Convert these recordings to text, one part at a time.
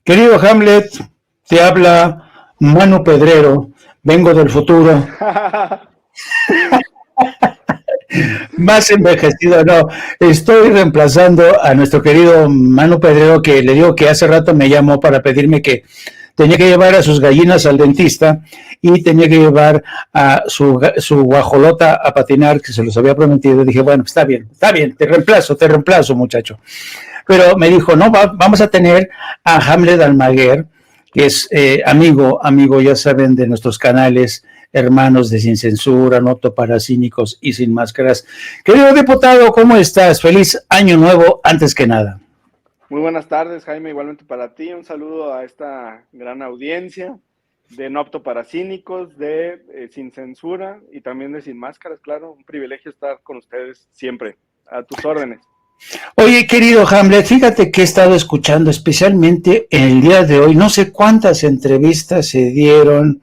Querido Hamlet, te habla Manu Pedrero, vengo del futuro, más envejecido, no, estoy reemplazando a nuestro querido Manu Pedrero, que le digo que hace rato me llamó para pedirme que tenía que llevar a sus gallinas al dentista y tenía que llevar a su guajolota a patinar, que se los había prometido. Dije, bueno, está bien, te reemplazo, muchacho. Pero me dijo, no, vamos a tener a Hamlet Almaguer, que es amigo, ya saben, de nuestros canales hermanos de Sin Censura, Noto para Cínicos y Sin Máscaras. Querido diputado, ¿cómo estás? Feliz año nuevo, antes que nada. Muy buenas tardes, Jaime, igualmente para ti. Un saludo a esta gran audiencia de No Apto para Cínicos, de Sin Censura y también de Sin Máscaras, claro. Un privilegio estar con ustedes siempre, a tus órdenes. Oye, querido Hamlet, fíjate que he estado escuchando especialmente en el día de hoy, no sé cuántas entrevistas se dieron,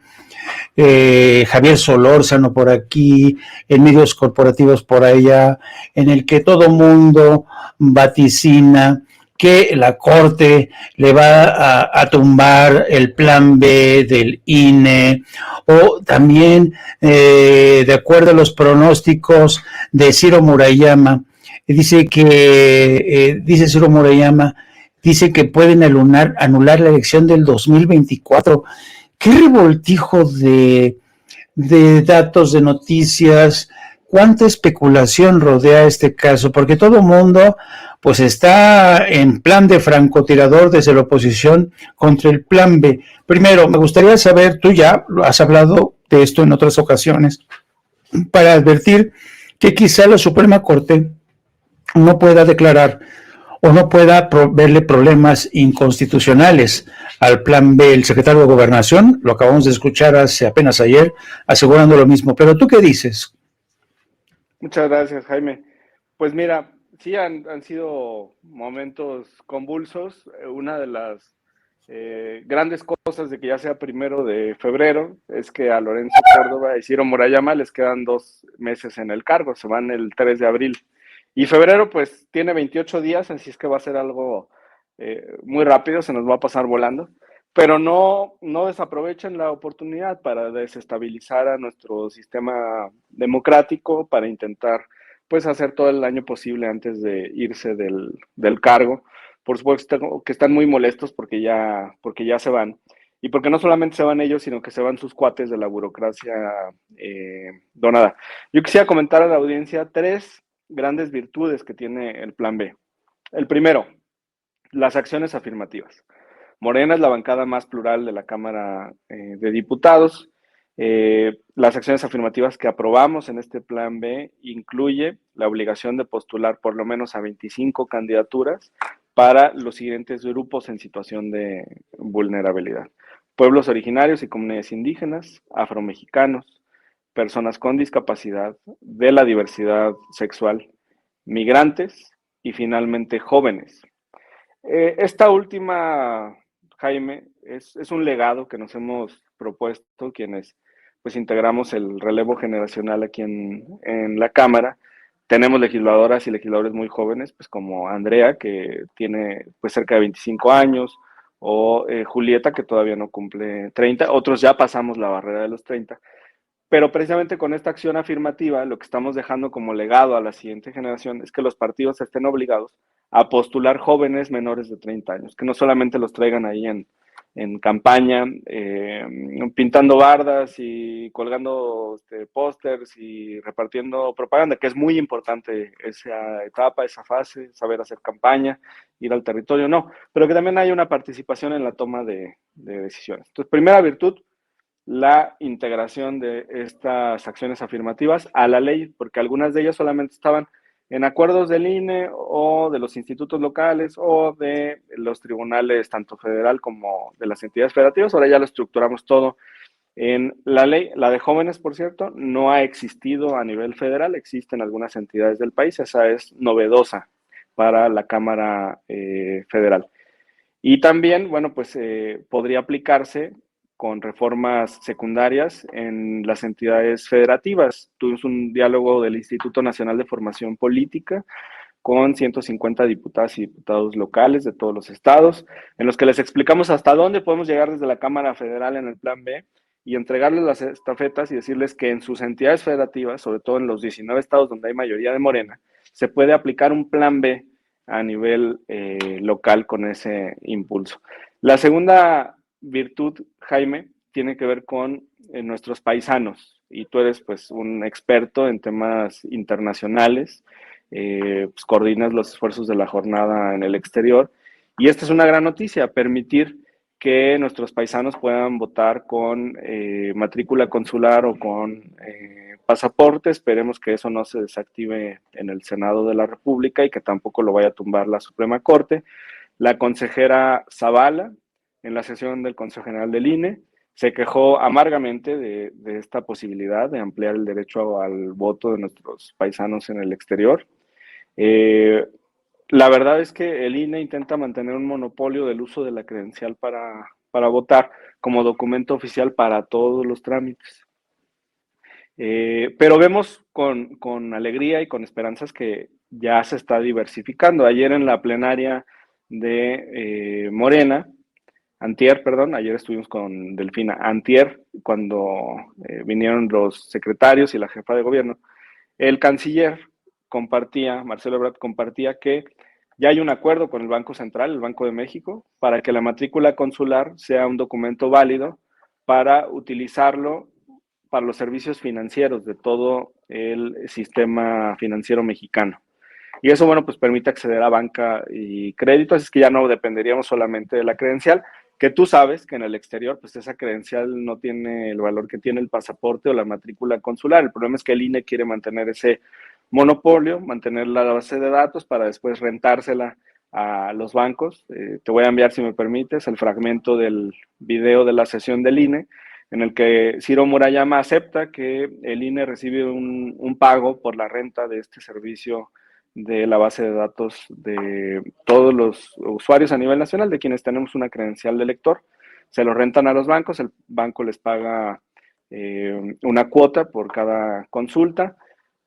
Javier Solórzano por aquí, en medios corporativos por allá, en el que todo mundo vaticina que la Corte le va a tumbar el plan B del INE, o también, de acuerdo a los pronósticos de Ciro Murayama, dice Ciro Murayama, dice que pueden anular la elección del 2024. Qué revoltijo de datos, de noticias, cuánta especulación rodea este caso, porque todo el mundo pues está en plan de francotirador desde la oposición contra el plan B. Primero, me gustaría saber, tú ya has hablado de esto en otras ocasiones, para advertir que quizá la Suprema Corte no pueda declarar o no pueda verle problemas inconstitucionales al plan B. El secretario de Gobernación, lo acabamos de escuchar apenas ayer, asegurando lo mismo. Pero ¿tú qué dices? Muchas gracias, Jaime. Pues mira, sí han sido momentos convulsos. Una de las grandes cosas de que ya sea 1 de febrero es que a Lorenzo Córdoba y Ciro Murayama les quedan 2 meses en el cargo, se van el 3 de abril. Y febrero pues tiene 28 días, así es que va a ser algo muy rápido, se nos va a pasar volando. Pero no desaprovechen la oportunidad para desestabilizar a nuestro sistema democrático, para intentar pues hacer todo el daño posible antes de irse del cargo. Por supuesto que están muy molestos porque ya se van. Y porque no solamente se van ellos, sino que se van sus cuates de la burocracia donada. Yo quisiera comentar a la audiencia 3 grandes virtudes que tiene el Plan B. El primero, las acciones afirmativas. Morena es la bancada más plural de la Cámara de Diputados. Las acciones afirmativas que aprobamos en este Plan B incluye la obligación de postular por lo menos a 25 candidaturas para los siguientes grupos en situación de vulnerabilidad: pueblos originarios y comunidades indígenas, afromexicanos, personas con discapacidad, de la diversidad sexual, migrantes y finalmente jóvenes. Esta última, Jaime, es un legado que nos hemos propuesto quienes pues integramos el relevo generacional aquí en la Cámara. Tenemos legisladoras y legisladores muy jóvenes, pues como Andrea, que tiene pues cerca de 25 años, o Julieta, que todavía no cumple 30. Otros ya pasamos la barrera de los 30. Pero precisamente con esta acción afirmativa, lo que estamos dejando como legado a la siguiente generación es que los partidos estén obligados a postular jóvenes menores de 30 años, que no solamente los traigan ahí en campaña, pintando bardas y colgando pósters y repartiendo propaganda, que es muy importante esa etapa, esa fase, saber hacer campaña, ir al territorio, no, pero que también haya una participación en la toma de decisiones. Entonces, primera virtud, la integración de estas acciones afirmativas a la ley, porque algunas de ellas solamente estaban en acuerdos del INE o de los institutos locales o de los tribunales, tanto federal como de las entidades federativas. Ahora ya lo estructuramos todo en la ley. La de jóvenes, por cierto, no ha existido a nivel federal, existen algunas entidades del país, esa es novedosa para la Cámara Federal. Y también, bueno, pues podría aplicarse con reformas secundarias en las entidades federativas. Tuvimos un diálogo del Instituto Nacional de Formación Política con 150 diputadas y diputados locales de todos los estados, en los que les explicamos hasta dónde podemos llegar desde la Cámara Federal en el Plan B y entregarles las estafetas y decirles que en sus entidades federativas, sobre todo en los 19 estados donde hay mayoría de Morena, se puede aplicar un Plan B a nivel local con ese impulso. La segunda virtud, Jaime, tiene que ver con nuestros paisanos, y tú eres pues un experto en temas internacionales, pues coordinas los esfuerzos de la jornada en el exterior, y esta es una gran noticia, permitir que nuestros paisanos puedan votar con matrícula consular o con pasaporte. Esperemos que eso no se desactive en el Senado de la República y que tampoco lo vaya a tumbar la Suprema Corte. La consejera Zavala, en la sesión del Consejo General del INE, se quejó amargamente de esta posibilidad de ampliar el derecho al voto de nuestros paisanos en el exterior. La verdad es que el INE intenta mantener un monopolio del uso de la credencial para votar como documento oficial para todos los trámites. Pero vemos con alegría y con esperanzas que ya se está diversificando. Ayer en la plenaria de Morena, ayer estuvimos con Delfina, antier, cuando vinieron los secretarios y la jefa de gobierno, el canciller Marcelo Ebrard compartía que ya hay un acuerdo con el Banco Central, el Banco de México, para que la matrícula consular sea un documento válido para utilizarlo para los servicios financieros de todo el sistema financiero mexicano. Y eso, bueno, pues permite acceder a banca y crédito, así es que ya no dependeríamos solamente de la credencial, que tú sabes que en el exterior, pues esa credencial no tiene el valor que tiene el pasaporte o la matrícula consular. El problema es que el INE quiere mantener ese monopolio, mantener la base de datos para después rentársela a los bancos. Te voy a enviar, si me permites, el fragmento del video de la sesión del INE, en el que Ciro Murayama acepta que el INE recibe un pago por la renta de este servicio de la base de datos de todos los usuarios a nivel nacional, de quienes tenemos una credencial de lector. Se lo rentan a los bancos, el banco les paga una cuota por cada consulta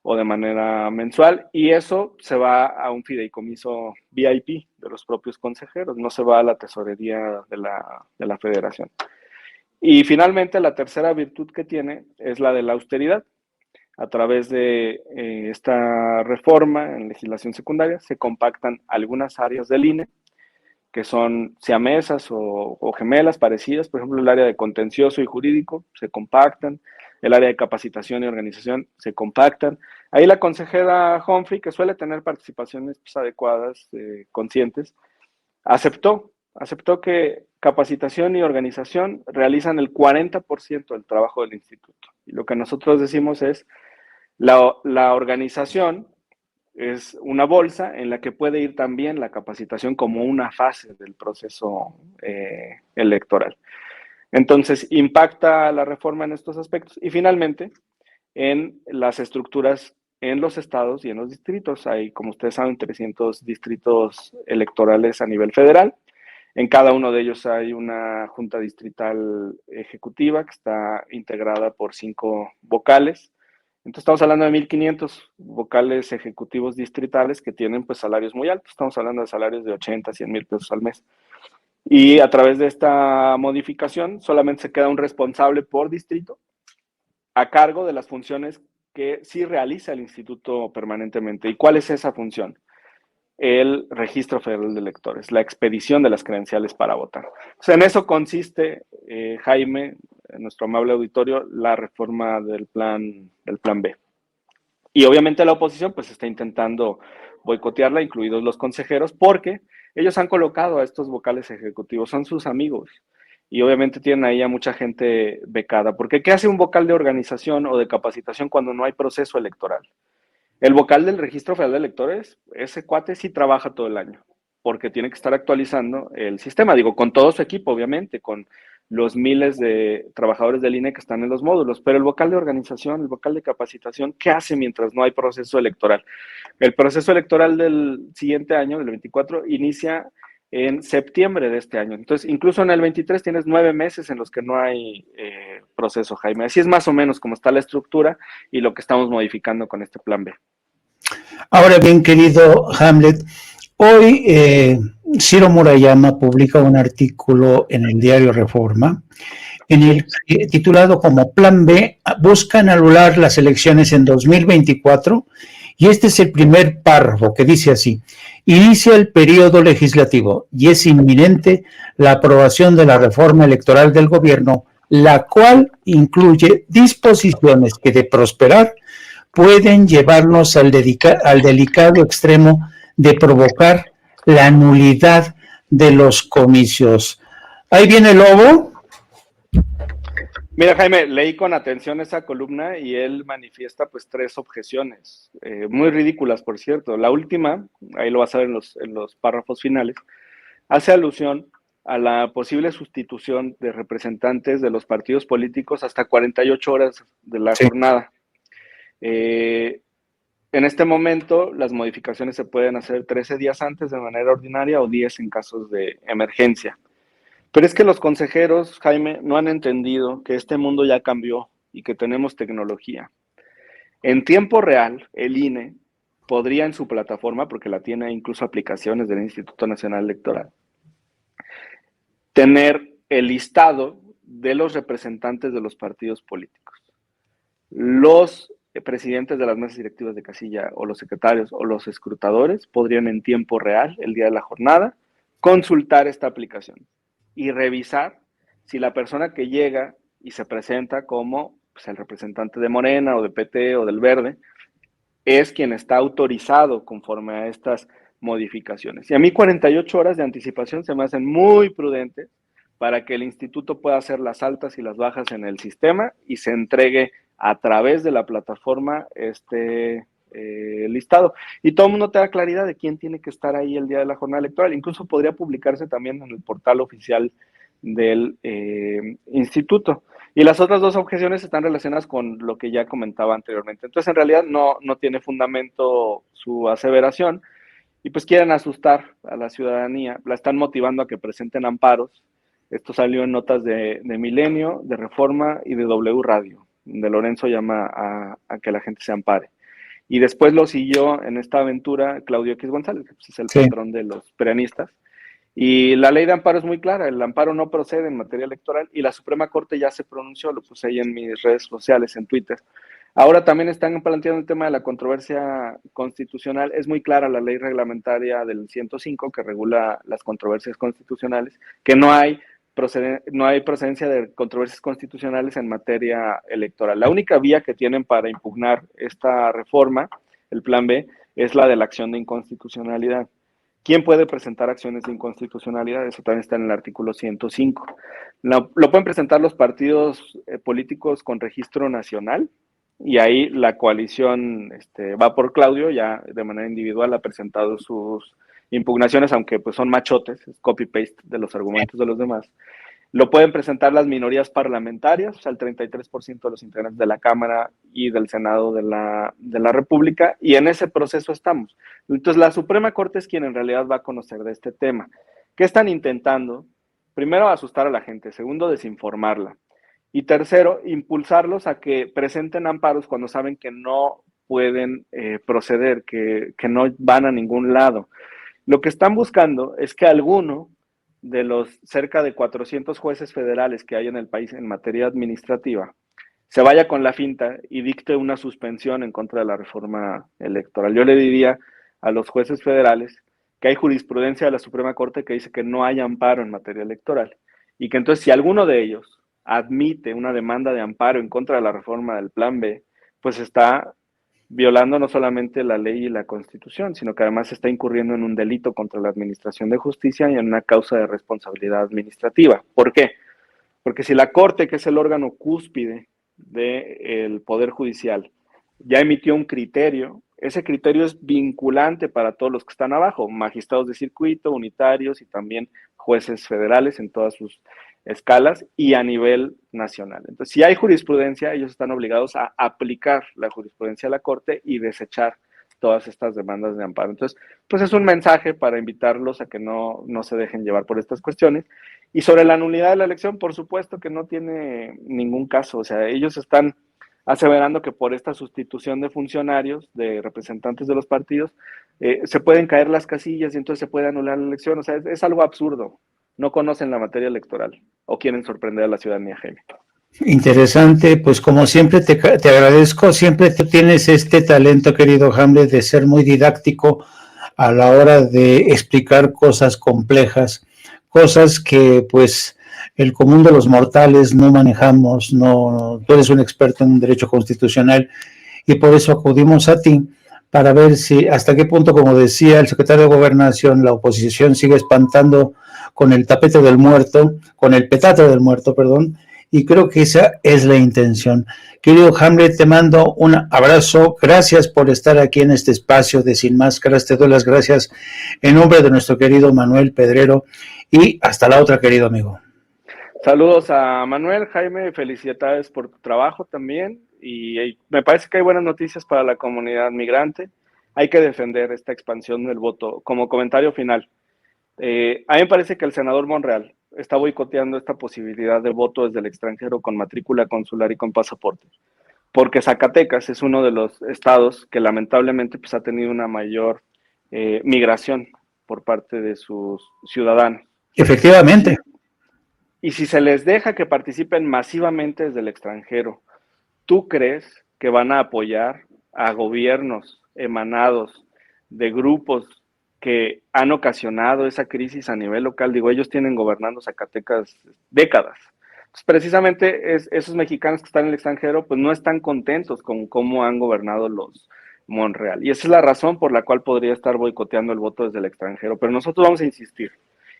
o de manera mensual, y eso se va a un fideicomiso VIP de los propios consejeros, no se va a la tesorería de la federación. Y finalmente, la tercera virtud que tiene es la de la austeridad. A través de esta reforma en legislación secundaria se compactan algunas áreas del INE que son siamesas o gemelas parecidas, por ejemplo el área de contencioso y jurídico se compactan, el área de capacitación y organización se compactan. Ahí la consejera Humphrey, que suele tener participaciones pues, adecuadas, conscientes, aceptó que capacitación y organización realizan el 40% del trabajo del instituto. Y lo que nosotros decimos es, la organización es una bolsa en la que puede ir también la capacitación como una fase del proceso electoral. Entonces, impacta la reforma en estos aspectos. Y finalmente, en las estructuras en los estados y en los distritos. Hay, como ustedes saben, 300 distritos electorales a nivel federal. En cada uno de ellos hay una junta distrital ejecutiva que está integrada por 5 vocales. Entonces estamos hablando de 1,500 vocales ejecutivos distritales que tienen pues salarios muy altos. Estamos hablando de salarios de 80, 100 mil pesos al mes. Y a través de esta modificación solamente se queda un responsable por distrito a cargo de las funciones que sí realiza el instituto permanentemente. ¿Y cuál es esa función? El Registro Federal de Electores, la expedición de las credenciales para votar. O sea, en eso consiste, Jaime, nuestro amable auditorio, la reforma del plan B. Y obviamente la oposición pues está intentando boicotearla, incluidos los consejeros, porque ellos han colocado a estos vocales ejecutivos, son sus amigos. Y obviamente tienen ahí a mucha gente becada. Porque ¿qué hace un vocal de organización o de capacitación cuando no hay proceso electoral? El vocal del Registro Federal de Electores, ese cuate sí trabaja todo el año, porque tiene que estar actualizando el sistema, digo, con todo su equipo, obviamente, con los miles de trabajadores del INE que están en los módulos, pero el vocal de organización, el vocal de capacitación, ¿qué hace mientras no hay proceso electoral? El proceso electoral del siguiente año, del 24, inicia en septiembre de este año. Entonces, incluso en el 23 tienes 9 meses en los que no hay proceso, Jaime. Así es más o menos como está la estructura y lo que estamos modificando con este plan B. Ahora bien, querido Hamlet, hoy Ciro Murayama publica un artículo en el diario Reforma en el titulado como Plan B, buscan anular las elecciones en 2024, y este es el primer párrafo que dice así: inicia el periodo legislativo y es inminente la aprobación de la reforma electoral del gobierno, la cual incluye disposiciones que, de prosperar, pueden llevarnos al delicado extremo de provocar la nulidad de los comicios. Ahí viene el lobo. Mira, Jaime, leí con atención esa columna y él manifiesta pues 3 objeciones, muy ridículas, por cierto. La última, ahí lo vas a ver en los párrafos finales, hace alusión a la posible sustitución de representantes de los partidos políticos hasta 48 horas de la jornada. En este momento, las modificaciones se pueden hacer 13 días antes de manera ordinaria o 10 en casos de emergencia. Pero es que los consejeros, Jaime, no han entendido que este mundo ya cambió y que tenemos tecnología. En tiempo real, el INE podría en su plataforma, porque la tiene incluso aplicaciones del Instituto Nacional Electoral, tener el listado de los representantes de los partidos políticos. Los presidentes de las mesas directivas de casilla o los secretarios o los escrutadores podrían en tiempo real, el día de la jornada, consultar esta aplicación y revisar si la persona que llega y se presenta como pues, el representante de Morena o de PT o del Verde es quien está autorizado conforme a estas modificaciones. Y a mí 48 horas de anticipación se me hacen muy prudentes para que el instituto pueda hacer las altas y las bajas en el sistema y se entregue a través de la plataforma listado. Y todo el mundo te da claridad de quién tiene que estar ahí el día de la jornada electoral. Incluso podría publicarse también en el portal oficial del instituto. Y las otras 2 objeciones están relacionadas con lo que ya comentaba anteriormente. Entonces, en realidad no tiene fundamento su aseveración y pues quieren asustar a la ciudadanía, la están motivando a que presenten amparos. Esto salió en notas de Milenio, de Reforma y de W Radio, donde Lorenzo llama a que la gente se ampare. Y después lo siguió en esta aventura Claudio X González, que pues es el patrón de los perenistas. Y la ley de amparo es muy clara, el amparo no procede en materia electoral y la Suprema Corte ya se pronunció, lo puse ahí en mis redes sociales, en Twitter. Ahora también están planteando el tema de la controversia constitucional. Es muy clara la ley reglamentaria del 105 que regula las controversias constitucionales, que no hay procedencia de controversias constitucionales en materia electoral. La única vía que tienen para impugnar esta reforma, el plan B, es la de la acción de inconstitucionalidad. ¿Quién puede presentar acciones de inconstitucionalidad? Eso también está en el artículo 105. Lo pueden presentar los partidos políticos con registro nacional y ahí la coalición va por Claudio, ya de manera individual ha presentado sus impugnaciones, aunque pues son machotes, es copy-paste de los argumentos de los demás. Lo pueden presentar las minorías parlamentarias, o sea, el 33% de los integrantes de la Cámara y del Senado de la República, y en ese proceso estamos. Entonces, la Suprema Corte es quien en realidad va a conocer de este tema. ¿Qué están intentando? Primero, asustar a la gente. Segundo, desinformarla. Y tercero, impulsarlos a que presenten amparos cuando saben que no pueden proceder, que no van a ningún lado. Lo que están buscando es que alguno de los cerca de 400 jueces federales que hay en el país en materia administrativa se vaya con la finta y dicte una suspensión en contra de la reforma electoral. Yo le diría a los jueces federales que hay jurisprudencia de la Suprema Corte que dice que no hay amparo en materia electoral y que entonces si alguno de ellos admite una demanda de amparo en contra de la reforma del Plan B, pues está violando no solamente la ley y la Constitución, sino que además está incurriendo en un delito contra la Administración de Justicia y en una causa de responsabilidad administrativa. ¿Por qué? Porque si la Corte, que es el órgano cúspide del Poder Judicial, ya emitió un criterio, ese criterio es vinculante para todos los que están abajo, magistrados de circuito, unitarios y también jueces federales en todas sus escalas y a nivel nacional. Entonces, si hay jurisprudencia, ellos están obligados a aplicar la jurisprudencia de la Corte y desechar todas estas demandas de amparo. Entonces, pues es un mensaje para invitarlos a que no se dejen llevar por estas cuestiones. Y sobre la nulidad de la elección, por supuesto que no tiene ningún caso. O sea, ellos están aseverando que por esta sustitución de funcionarios, de representantes de los partidos, se pueden caer las casillas y entonces se puede anular la elección. O sea, es algo absurdo. No conocen la materia electoral o quieren sorprender a la ciudadanía, Jaime. Interesante, pues como siempre te agradezco, siempre tú tienes este talento, querido Hamlet, de ser muy didáctico a la hora de explicar cosas complejas, cosas que pues el común de los mortales no manejamos, no, tú eres un experto en derecho constitucional y por eso acudimos a ti para ver si hasta qué punto, como decía el secretario de Gobernación, la oposición sigue espantando con el tapete del muerto, con el petate del muerto, perdón, y creo que esa es la intención. Querido Hamlet, te mando un abrazo, gracias por estar aquí en este espacio de Sin Máscaras, te doy las gracias en nombre de nuestro querido Manuel Pedrero y hasta la otra, querido amigo. Saludos a Manuel, Jaime, felicidades por tu trabajo también y me parece que hay buenas noticias para la comunidad migrante. Hay que defender esta expansión del voto. Como comentario final, a mí me parece que el senador Monreal está boicoteando esta posibilidad de voto desde el extranjero con matrícula consular y con pasaporte, porque Zacatecas es uno de los estados que lamentablemente pues, ha tenido una mayor migración por parte de sus ciudadanos. Efectivamente. Y si se les deja que participen masivamente desde el extranjero, ¿tú crees que van a apoyar a gobiernos emanados de grupos que han ocasionado esa crisis a nivel local? Digo, ellos tienen gobernando Zacatecas décadas. Entonces, precisamente esos mexicanos que están en el extranjero, pues no están contentos con cómo han gobernado los Monreal. Y esa es la razón por la cual podría estar boicoteando el voto desde el extranjero. Pero nosotros vamos a insistir.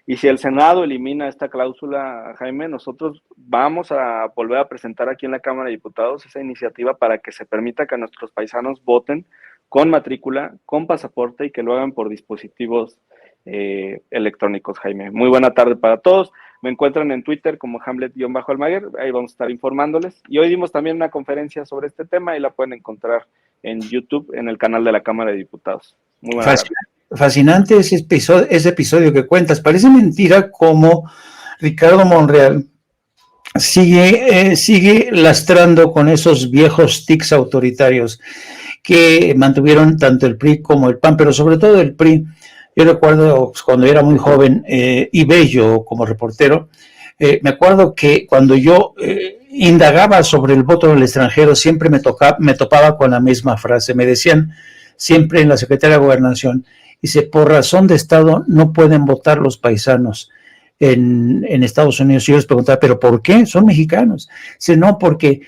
Y si el Senado elimina esta cláusula, Jaime, nosotros vamos a volver a presentar aquí en la Cámara de Diputados esa iniciativa para que se permita que nuestros paisanos voten con matrícula, con pasaporte y que lo hagan por dispositivos electrónicos, Jaime. Muy buena tarde para todos. Me encuentran en Twitter como Hamlet-Almaguer, ahí vamos a estar informándoles. Y hoy dimos también una conferencia sobre este tema y la pueden encontrar en YouTube, en el canal de la Cámara de Diputados. Muy buena tarde. Fascinante ese episodio que cuentas. Parece mentira cómo Ricardo Monreal sigue lastrando con esos viejos tics autoritarios que mantuvieron tanto el PRI como el PAN, pero sobre todo el PRI. Yo recuerdo pues, cuando era muy joven y bello como reportero, me acuerdo que cuando yo indagaba sobre el voto del extranjero siempre me topaba con la misma frase. Me decían siempre en la Secretaría de Gobernación, dice, por razón de Estado no pueden votar los paisanos en Estados Unidos. Y yo les preguntaba, ¿pero por qué? Son mexicanos. Dice, no, porque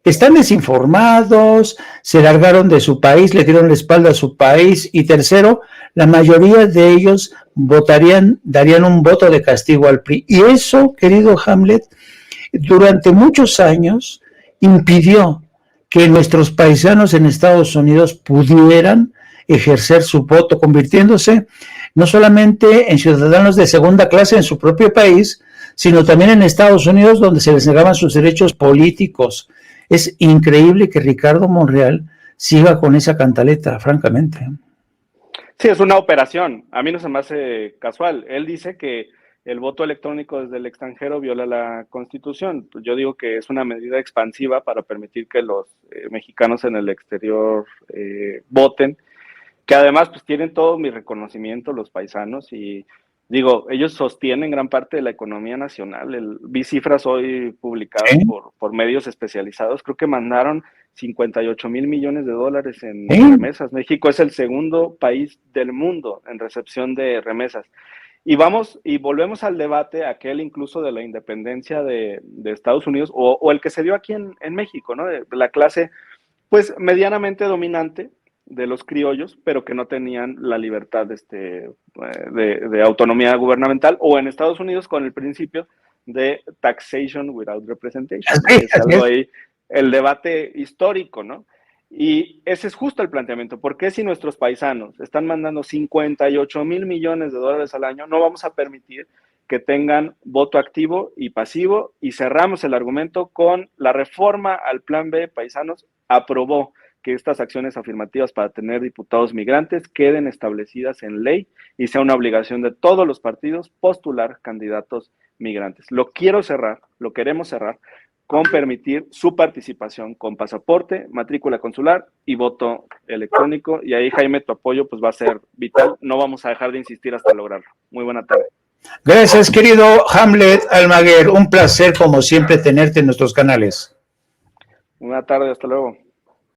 están desinformados, se largaron de su país, le dieron la espalda a su país. Y tercero, la mayoría de ellos darían un voto de castigo al PRI. Y eso, querido Hamlet, durante muchos años impidió que nuestros paisanos en Estados Unidos pudieran ejercer su voto, convirtiéndose no solamente en ciudadanos de segunda clase en su propio país, sino también en Estados Unidos, donde se les negaban sus derechos políticos. Es increíble que Ricardo Monreal siga con esa cantaleta, francamente. Sí, es una operación. A mí no se me hace casual. Él dice que el voto electrónico desde el extranjero viola la Constitución. Yo digo que es una medida expansiva para permitir que los mexicanos en el exterior voten, que además pues tienen todo mi reconocimiento los paisanos y digo, ellos sostienen gran parte de la economía nacional. Vi cifras hoy publicadas por medios especializados, creo que mandaron 58 mil millones de dólares en remesas. México es el segundo país del mundo en recepción de remesas. Y volvemos al debate, aquel incluso de la independencia de Estados Unidos, o el que se dio aquí en México, ¿no? De la clase, pues, medianamente dominante de los criollos, pero que no tenían la libertad de autonomía gubernamental, o en Estados Unidos con el principio de taxation without representation. Es algo ahí, el debate histórico, ¿no? Y ese es justo el planteamiento. ¿Por qué si nuestros paisanos están mandando 58 mil millones de dólares al año, no vamos a permitir que tengan voto activo y pasivo? Y cerramos el argumento con la reforma al Plan B. Paisanos aprobó que estas acciones afirmativas para tener diputados migrantes queden establecidas en ley y sea una obligación de todos los partidos postular candidatos migrantes. Lo quiero cerrar, lo queremos cerrar, con permitir su participación con pasaporte, matrícula consular y voto electrónico. Y ahí, Jaime, tu apoyo pues va a ser vital. No vamos a dejar de insistir hasta lograrlo. Muy buena tarde. Gracias, querido Hamlet Almaguer. Un placer, como siempre, tenerte en nuestros canales. Buena tarde, hasta luego.